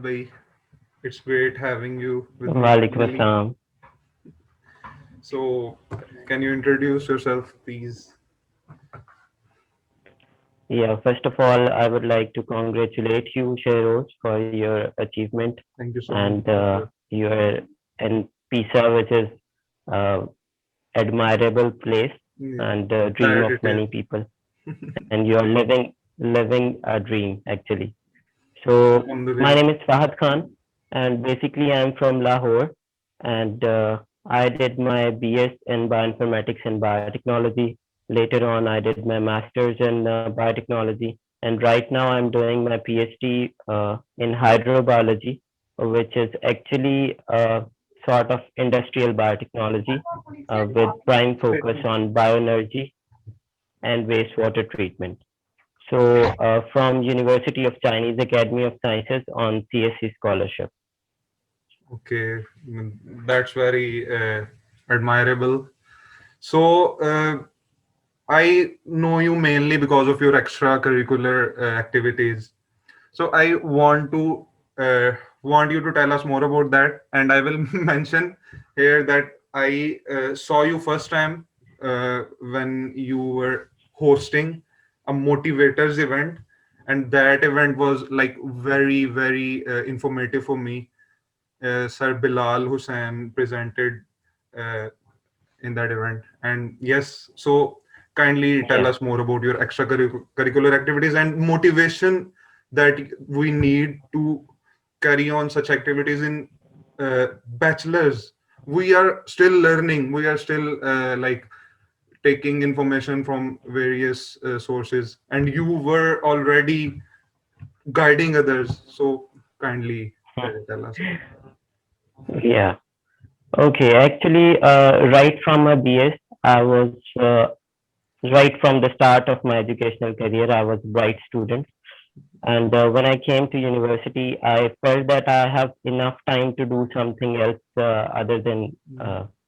bhai. It's great having you with me Walaikum finally. Assalam. So, can you introduce yourself, please? Yeah, first of all, I would like to congratulate you, Shehroz, for your achievement Thank you so much, and brother. you're in PISA, which is uh, admirable place Yeah, and dream that of it is. many people. And you're living a dream actually. So my Alhamdulillah. name is Fahad Khan, and basically I'm from Lahore, and I did my BS in bioinformatics and biotechnology. Later on, I did my master's in biotechnology, and right now I'm doing my PhD in hydrobiology, which is actually a sort of industrial biotechnology with prime focus on bioenergy and wastewater treatment. So from University of Chinese Academy of Sciences on CSC scholarship. Okay, that's very admirable. So, I know you mainly because of your extracurricular activities. So I uh, want you to tell us more about that, and I will mention here that I saw you first time when you were hosting a motivators event, and that event was like very informative for me. Sir Bilal Hussain presented uh, in that event, and yes, so kindly tell Yeah. us more about your extracurricular activities and motivation that we need to carry on such activities in bachelors. We are still learning, we are still like taking information from various sources, and you were already guiding others, so kindly tell us about Yeah. Okay. Actually, right from my BS, I was right from the start of my educational career. I was a bright student, and when I came to university, I felt that I have enough time to do something else other than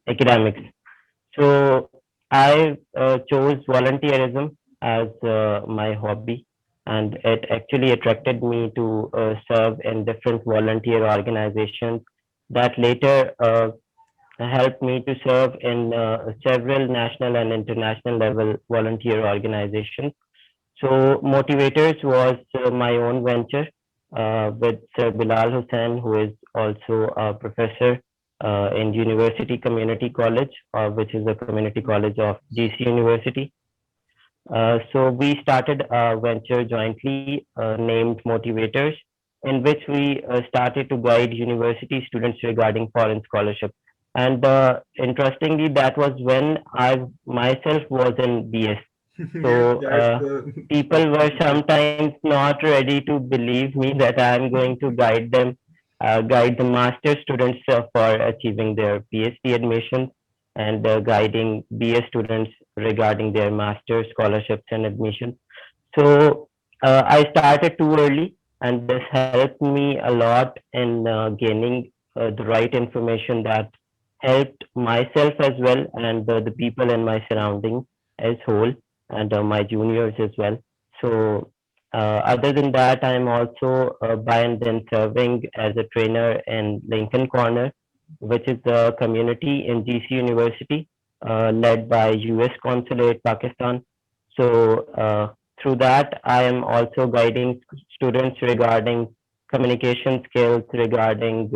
academics. So I chose volunteerism as my hobby, and it actually attracted me to serve in different volunteer organizations that later helped me to serve in several national and international level volunteer organizations. So Motivators was my own venture with Sir Bilal Hussain, who is also a professor in University Community College, which is a community college of GC University. So we started a venture jointly named Motivators, in which we started to guide university students regarding foreign scholarship. And interestingly, that was when I myself was in BS. it. Yes, So that's people were nice. sometimes not ready to believe me that I am going to guide them, guide the master students for achieving their PhD admissions and guiding BA students regarding their master scholarships and admissions. So I started too early, and this helped me a lot in gaining the right information that helped myself as well and the people in my surroundings as whole and my juniors as well. So other than that, I'm also by and then serving as a trainer in Lincoln Corner, which is a community in GC University led by US Consulate Pakistan. So through that, I am also guiding students regarding communication skills, regarding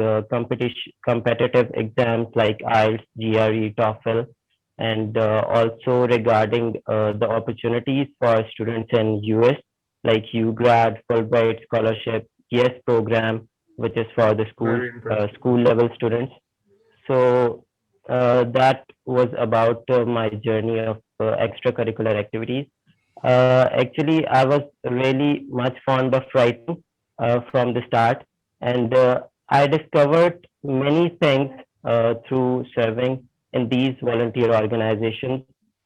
competitive exams like IELTS, GRE, TOEFL, and also regarding the opportunities for students in US like UGrad, Fulbright Scholarship, YES program, which is for the Very impressive. school level students. So that was about my journey of extracurricular activities. Actually, I was really much fond of writing from the start, and I discovered many things through serving in these volunteer organizations.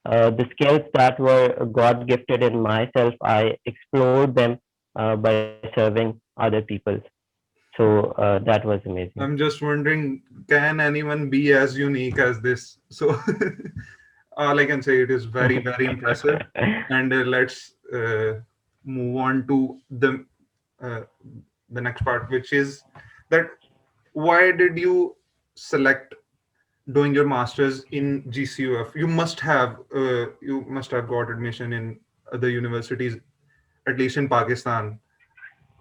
The skills that were God gifted in myself, I explored them by serving other people. So that was amazing. I'm just wondering, can anyone be as unique as this? So, all I can say it is very impressive. And let's move on to uh, the next part, which is that why did you select doing your masters in GCUF? You must have got admission in other universities, at least in Pakistan.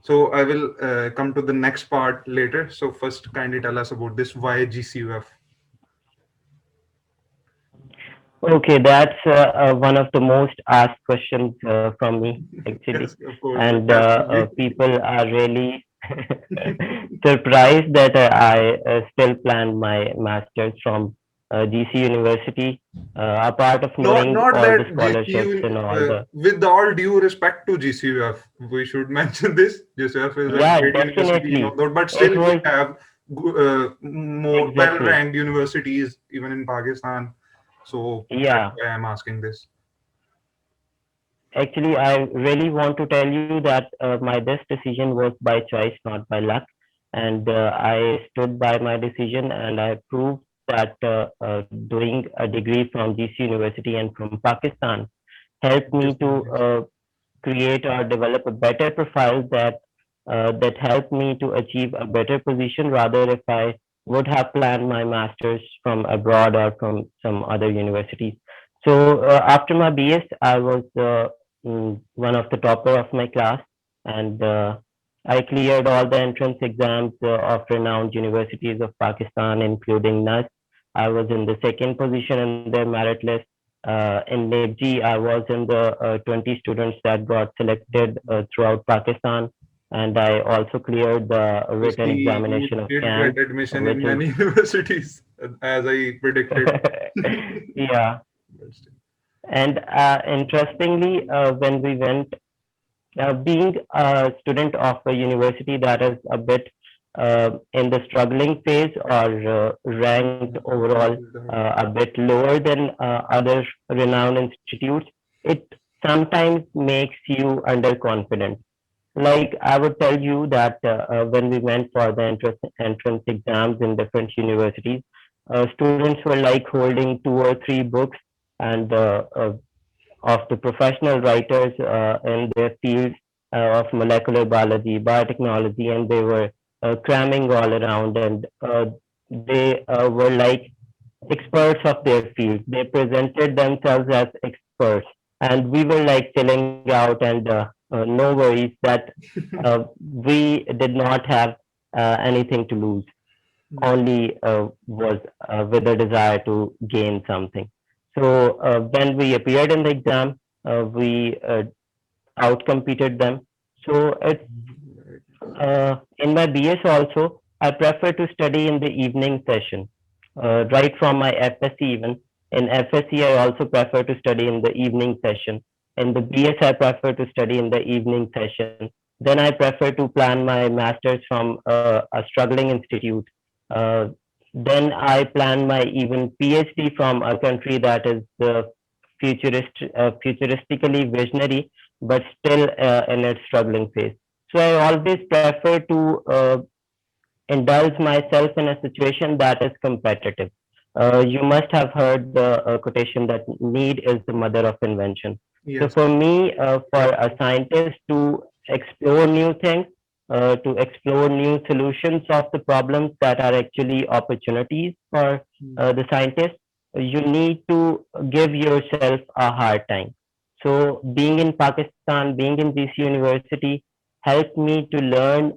So I will come to the next part later. So first, kindly tell us about this. Why GCUF? Okay, that's one of the most asked questions from me, actually. Yes, of course. It And has to be. people are really surprised that I still plan my master's from GC University, apart of knowing Not all the that scholarships GCU. and all the. With all due respect to GCUF, we should mention this. GCUF is a Yeah, great university, definitely. but It still we was have more exactly. well-ranked universities even in Pakistan. So that's Yeah. why I'm asking this. Actually, I really want to tell you that my this decision was by choice, not by luck, and I stood by my decision, and I proved that doing a degree from GC University and from Pakistan helped Which me is to nice. create or develop a better profile that helped me to achieve a better position rather if I would have planned my masters from abroad or from some other universities. So after my BS, I was one of the topper of my class, and I cleared all the entrance exams of renowned universities of Pakistan, including NUS. I was in the second position in their merit list. In NIPG, I was in the 20 students that got selected throughout Pakistan, and I also cleared the You written see, you examination of did CAMS, get admission which in is many universities, as I predicted. yeah. But still. And interestingly, when we went, being a student of a university that is a bit in the struggling phase or ranked overall a bit lower than other renowned institutes, it sometimes makes you underconfident. Like I would tell you that when we went for the entrance exams in different universities, students were like holding two or three books and of the professional writers in their fields of molecular biology, biotechnology, and they were cramming all around, and they were like experts of their field. They presented themselves as experts, and we were like chilling out and no worries that we did not have anything to lose, only was with a desire to gain something. So when we appeared in the exam, we outcompeted them. So it's in my BS also, I prefer to study in the evening session. Right from my FSC even. In FSC, I also prefer to study in the evening session. In the BS, I prefer to study in the evening session. Then I prefer to plan my master's from a struggling institute. Uh, then I plan my even PhD from a country that is futuristically visionary, but still in its struggling phase. So I always prefer to indulge myself in a situation that is competitive. You must have heard the quotation that need is the mother of invention. So Yes. for me, for a scientist to explore new things, to explore new solutions of the problems that are actually opportunities for the scientist, you need to give yourself a hard time. So being in Pakistan, being in GC University, helped me to learn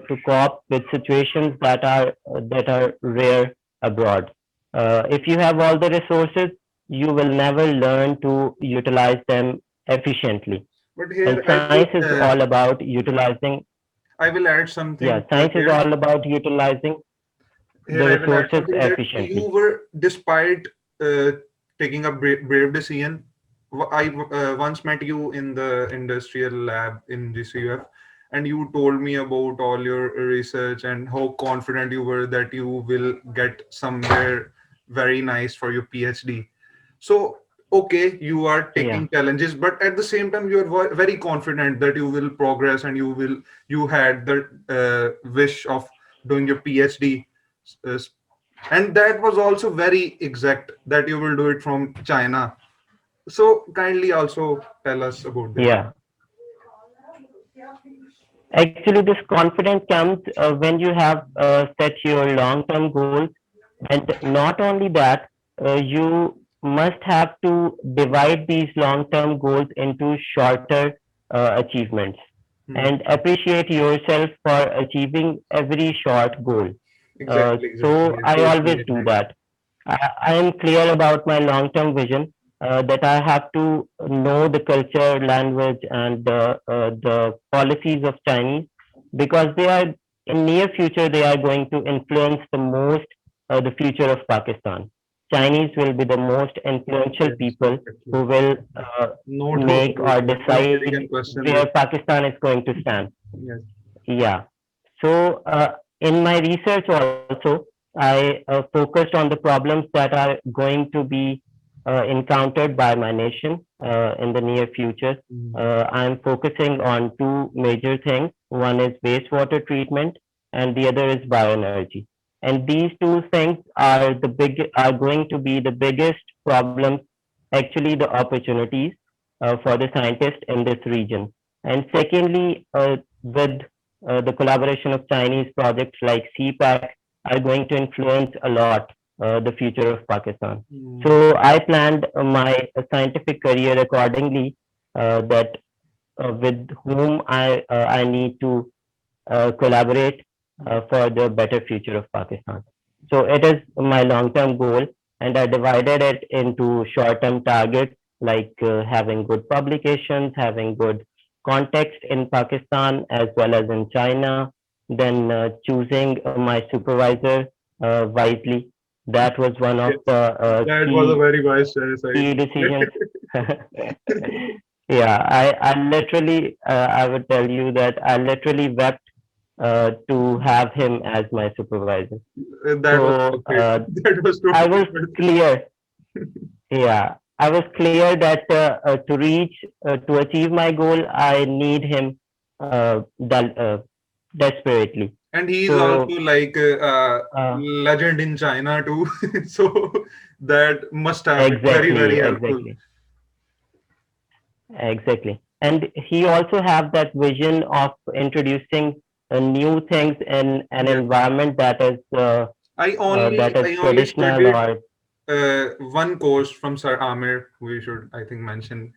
to cope with situations that are rare abroad. If you have all the resources, you will never learn to utilize them efficiently. But And here science is all about utilizing. I will add Yeah, something science is here. all about utilizing Here the I will add resources something that you efficiently. were, despite taking a brave decision. I once met you in the industrial lab in GCUF, and you told me about all your research and how confident you were that you will get somewhere very nice for your PhD. So, okay, you are Yeah, taking challenges, but at the same time, you are very confident that you will progress and you had the wish of doing your PhD. uh, and that was also very exact that you will do it from China. So kindly also tell us about this. yeah. Actually, this confidence comes when you have set your long-term goals, and not only that, you must have to divide these long-term goals into shorter achievements Hmm. and appreciate yourself for achieving every short goal. Exactly, So exactly. I I always totally do agree. that. I am clear about my long-term vision, that I have to know the culture, language, and the policies of Chinese, because they are in near future they are going to influence the most the future of Pakistan. Chinese will be the most influential Yes, people exactly. who will No doubt make about or it. Nobody decide can question where this. Pakistan is going to stand. Yes. Yeah. So, in my research also, I focused on the problems that are going to be encountered by my nation in the near future. Mm. I'm focusing on two major things. One is wastewater treatment, and the other is bioenergy. And these two things are going to be the biggest problems, actually the opportunities for the scientists in this region. And secondly, with the collaboration of Chinese projects like CPAC are going to influence a lot the future of Pakistan. Mm. So I planned my scientific career accordingly, that with whom I need to collaborate for the better future of Pakistan. So it is my long-term goal, and I divided it into short-term targets like having good publications, having good context in Pakistan as well as in China, then choosing my supervisor wisely. That was one of Yes. the That was a key very wise choice, I key would decisions. say. Yeah, I literally, I would tell you that I literally wept to have him as my supervisor. That was So worth it. That was I was totally worth it. clear, yeah, I was clear that to reach, to achieve my goal, I need him desperately. And he is So, also like a uh, legend in China too. So that must have been very, exactly, very helpful. exactly. Exactly. And he also have that vision of introducing new things in an Yes. environment that is I only traditional studied or one course from Sir Amir. We should, I think, mention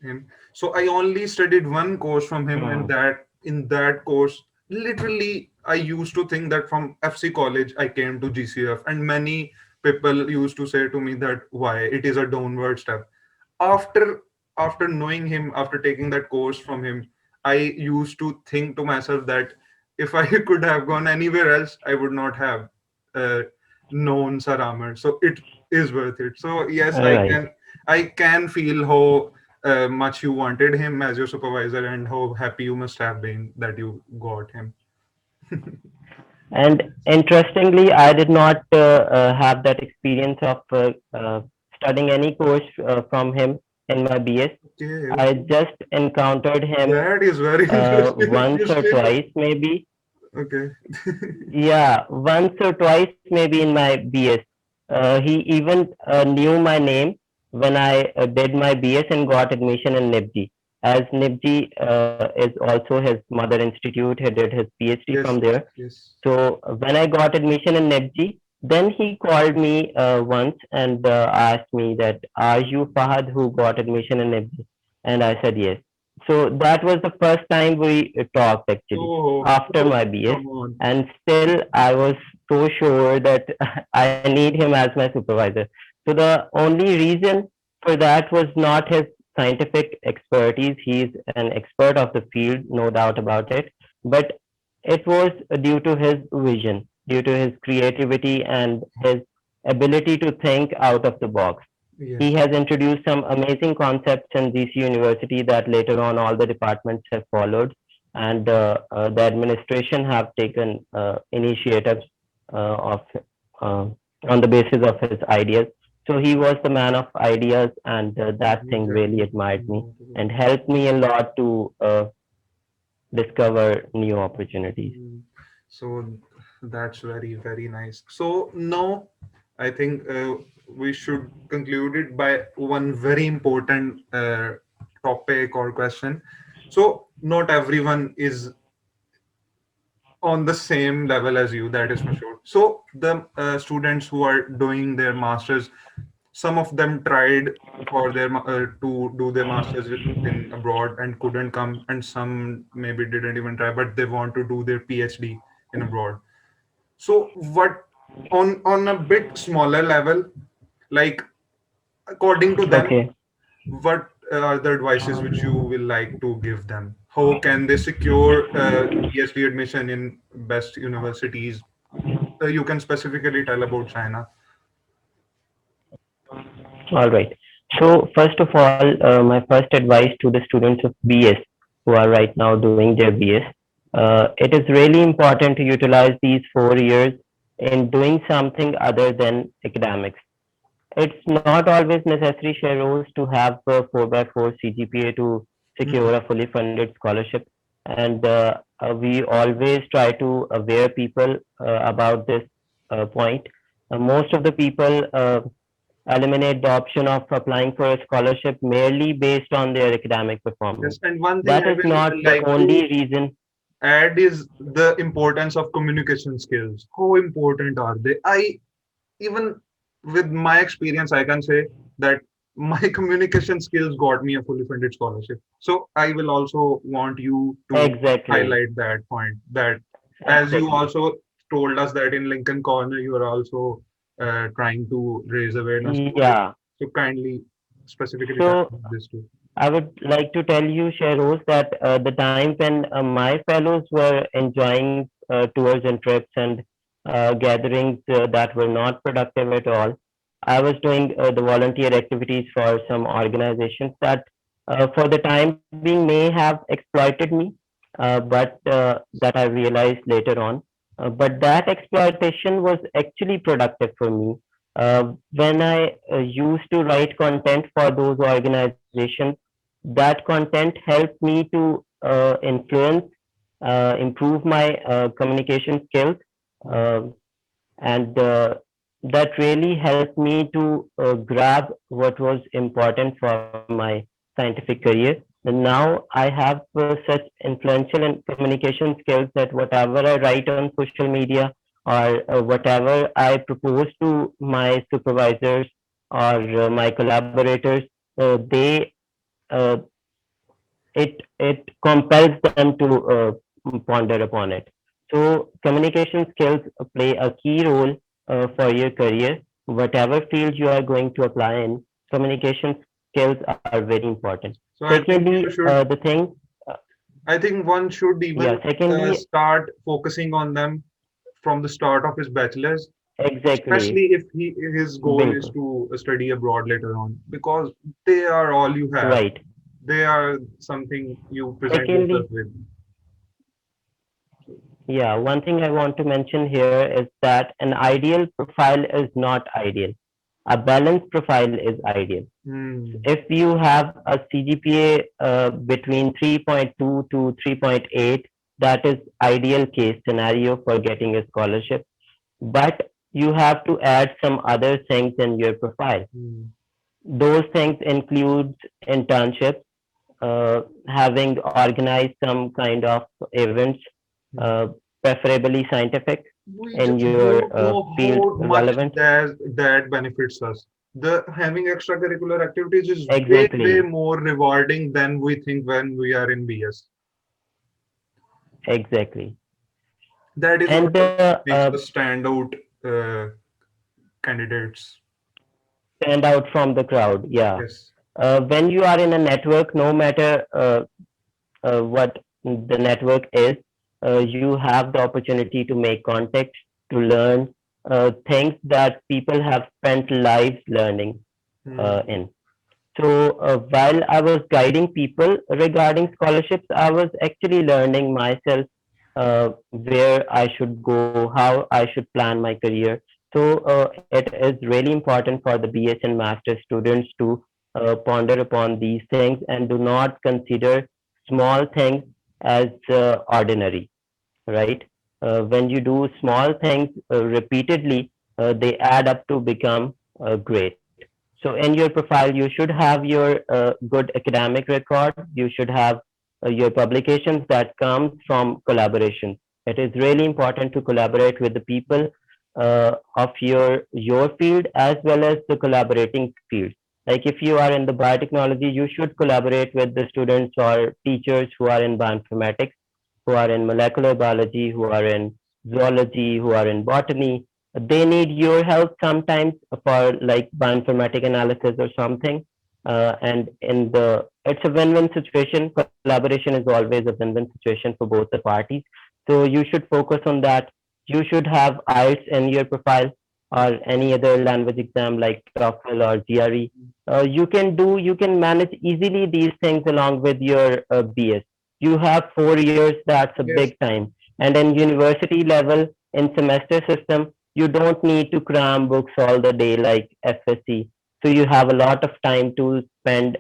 him. So I only studied one course from him, and hmm, that in that course, literally, I used to think that from FC college I came to GCF, and many people used to say to me that why it is a downward step. After knowing him, after taking that course from him, I used to think to myself that if I could have gone anywhere else, I would not have uh, known Saramar. So it is worth it. So yes, right. I can feel how much you wanted him as your supervisor and how happy you must have been that you got him. And interestingly, I did not have that experience of studying any course from him in my BS. Okay, I okay. just encountered him That is very interesting that once you or still. twice, maybe. Okay. Yeah, once or twice maybe in my BS. He even knew my name when I did my BS and got admission in NIPG. As NIPG is also his mother institute, he did his PhD from Yes, there. yes. So when I got admission in NIPG, then he called me once and asked me that, "Are you Fahad who got admission in NIPG?" And I said yes. So that was the first time we talked actually Oh, after oh, my BS, come on. and still I was so sure that I need him as my supervisor. So the only reason for that was not his scientific expertise. He's an expert of the field, no doubt about it. But it was due to his vision, due to his creativity and his ability to think out of the box. He Yes. has introduced some amazing concepts in GC University that later on all the departments have followed, and the administration have taken initiatives of uh, on the basis of his ideas. So he was the man of ideas, and that thing really Exactly. admired me and helped me a lot to discover new opportunities. Mm. So that's very, very nice. So now I think we should conclude it by one very important topic or question. So not everyone is on the same level as you, that is for sure. So the students who are doing their masters, some of them tried for their to do their masters in abroad and couldn't come, and some maybe didn't even try, but they want to do their PhD in abroad. So what, on a bit smaller level, like according to them, Okay. what are the advices which you will like to give them? How can they secure PhD admission in best universities? You can specifically tell about China. All right. So first of all, my first advice to the students of BS who are right now doing their BS, it is really important to utilize these 4 years in doing something other than academics. It's not always necessary, Sheroz, to have a 4 by 4 CGPA to Hmm. secure a fully funded scholarship. And we always try to aware people about this point. Most of the people eliminate the option of applying for a scholarship merely based on their academic performance. Yes, and one thing That I is not will the like only to reason. add is the importance of communication skills. How important are they? I even with my experience, I can say that my communication skills got me a fully funded scholarship. So I will also want you to Exactly. highlight that point. That as you Exactly. also told us that in Lincoln Corner you are also trying to raise awareness about it. Yeah. So kindly specifically tell So about this too. I would like to tell you, Sheroz, that the time when my fellows were enjoying tours and trips and gatherings that were not productive at all, I was doing the volunteer activities for some organizations that, for the time being, may have exploited me, that I realized later on. But that exploitation was actually productive for me. When I used to write content for those organizations, that content helped me to influence, improve my communication skills, uh, and that really helped me to grab what was important for my scientific career. And now I have such influential and communication skills that whatever I write on social media or whatever I propose to my supervisors or my collaborators, they uh, it compels them to ponder upon it. So communication skills play a key role for your career. Whatever field you are going to apply in, communication skills are very important. So I think Secondly, you should. the thing, uh, I think one should yeah, even secondly, start focusing on them from the start of his bachelor's, exactly, especially if his goal is bilkul, to study abroad later on, because they are all you have. right. They are something you present yourself Secondly, with. yeah, one thing I want to mention here is that an ideal profile is not ideal. A balanced profile is ideal. Hmm. If you have a CGPA between 3.2 to 3.8, that is ideal case scenario for getting a scholarship. But you have to add some other things in your profile. Hmm. Those things include internships, having organized some kind of events, Hmm. uh, preferably scientific, We in just your don't know field how much relevant. that benefits us. The having extracurricular activities is way Exactly, more rewarding than we think when we are in BS. exactly. That is what And makes us stand out uh, candidates. stand out from the crowd. Yeah. Yes. When you are in a network, no matter what the network is, you have the opportunity to make contact, to learn things that people have spent lives learning Hmm. in. So while I was guiding people regarding scholarships, I was actually learning myself where I should go, how I should plan my career. So it is really important for the BS and master students to ponder upon these things and do not consider small things as ordinary, right? When you do small things repeatedly, they add up to become great. So in your profile, you should have your good academic record. You should have your publications that come from collaboration. It is really important to collaborate with the people of your field as well as the collaborating fields. Like if you are in the biotechnology, you should collaborate with the students or teachers who are in bioinformatics, who are in molecular biology, who are in zoology, who are in botany. They need your help sometimes for like bioinformatic analysis or something. And in the it's a win-win situation. Collaboration is always a win-win situation for both the parties. So you should focus on that. You should have IELTS in your profile or any other language exam like TOEFL or GRE. You can manage easily these things along with your BS. You have 4 years, that's a Yes. big time. And in university level, in semester system, you don't need to cram books all the day like FSC. So you have a lot of time to spend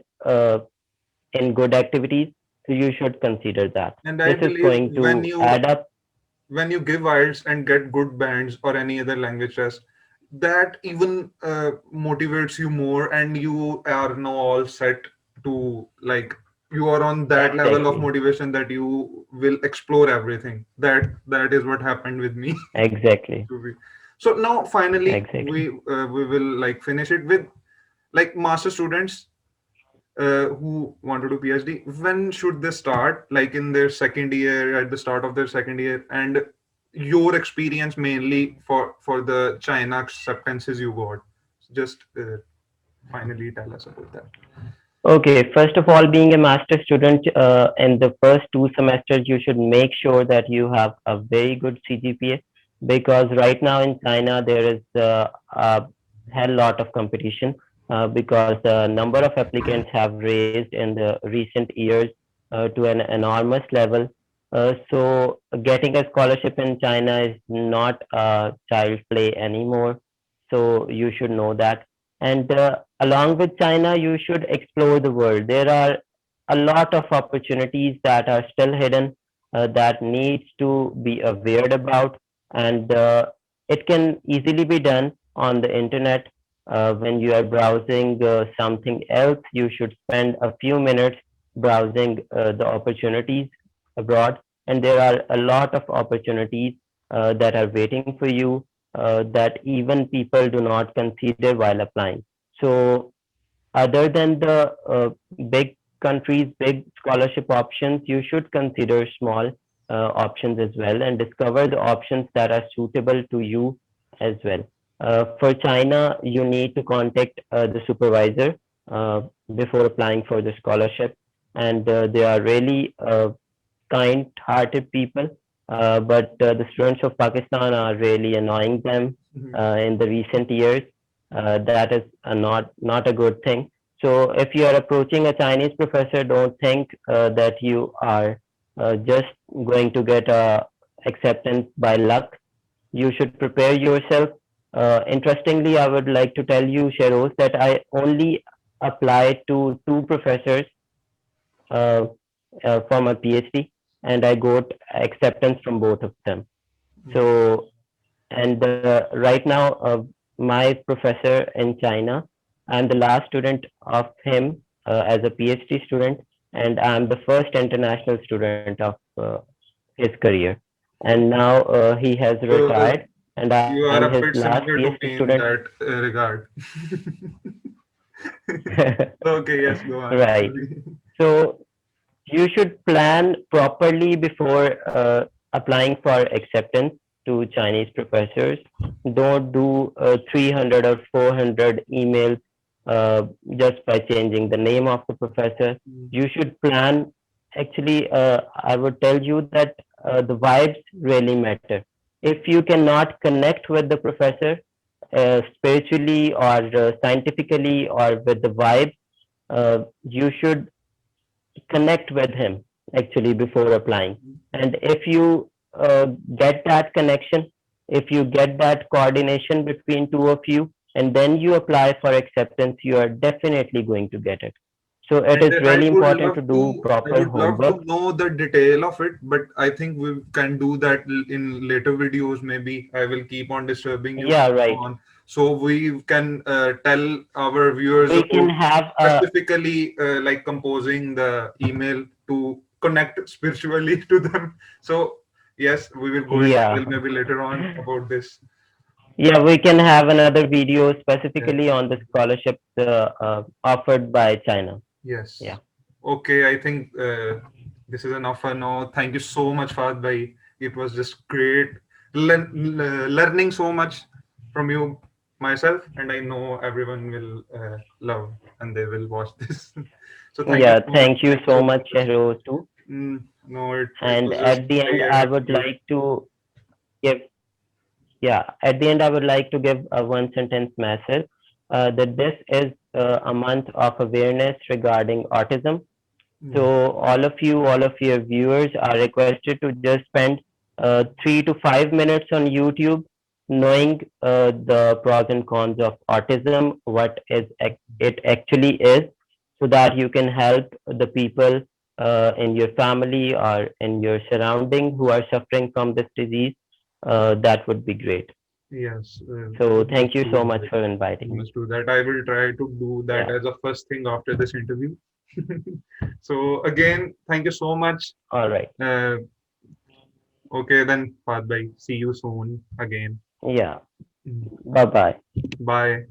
in good activities. So you should consider that. And I This is believe going to add up. when you give IELTS and get good bands or any other language test, that even motivates you more, and you are now all set to, like, you are on that level of Exactly. motivation that you will explore everything. That is what happened with me. Exactly. To be. So now finally Exactly. we will like finish it with like master students who want to do PhD, when should they start? Like in their second year, at the start of their second year, and your experience mainly for the China acceptances you got. Just finally tell us about that. Okay, first of all, being a master student in the first 2 semesters, you should make sure that you have a very good CGPA because right now in China there is a hell lot of competition because the number of applicants have raised in the recent years to an enormous level. So getting a scholarship in China is not a child play anymore. So you should know that. And along with China, you should explore the world. There are a lot of opportunities that are still hidden that needs to be aware about, and it can easily be done on the internet. When you are browsing something else, you should spend a few minutes browsing the opportunities abroad, and there are a lot of opportunities that are waiting for you that even people do not consider while applying. So, other than the big countries, big scholarship options, you should consider small options as well and discover the options that are suitable to you as well. For China, you need to contact the supervisor uh, before applying for the scholarship, and they are really kind-hearted people. But the students of Pakistan are really annoying them Mhm. in the recent years. That is not a good thing. So if you are approaching a Chinese professor, don't think that you are just going to get a acceptance by luck. You should prepare yourself. Interestingly, I would like to tell you, Sheroz, that I only applied to two professors uh, for my PhD, and I got acceptance from both of them. So, and right now, my professor in China, I'm the last student of him as a PhD student, and I'm the first international student of his career. And now he has So retired, and I'm you his are a last bit PhD similar to student. me in that regard. Okay, yes, go on. Right. Sorry. So you should plan properly before applying for acceptance to Chinese professors. Don't do 300 or 400 emails just by changing the name of the professor. You should plan. Actually, I would tell you that the vibes really matter. If you cannot connect with the professor spiritually or scientifically or with the vibe, you should connect with him actually before applying. And if you get that connection, if you get that coordination between two of you, and then you apply for acceptance, you are definitely going to get it. So it And is really important to do I proper would love to homework. know the detail of it, but I think we can do that in later videos. Maybe I will keep on disturbing you Yeah, right. on, so we can tell our viewers We can about have a specifically like composing the email to connect spiritually to them. So Yes, we will go in Yeah. detail maybe later on about this. Yeah, we can have another video specifically Yes. on the scholarships offered by China. Yeah. Yes. Okay, I think this is enough for now. Thank you so much, Fahad bhai. It was just great learning so much from you myself, and I know everyone will love and they will watch this. So thank you Yeah, so much. thank you Thank you so so much, much. Shahroz, too. No, it And was just at the very end, I would effective. like to give, yeah, at the end, I would like to give a one sentence message that this is a month of awareness regarding autism. Yeah. So all of your viewers are requested to just spend 3 to 5 minutes on YouTube, knowing the pros and cons of autism, what it actually is, so that you can help the people in your family or in your surrounding who are suffering from this disease. That would be great. Yes, So we must thank you do so much that. for We inviting me. must do that. I will try to do that Yeah. as a first thing after this interview. So again, thank you so much. All right. Uh, okay, then, Fahad bhai. See you soon again. Yeah. Mm. Bye bye. Bye.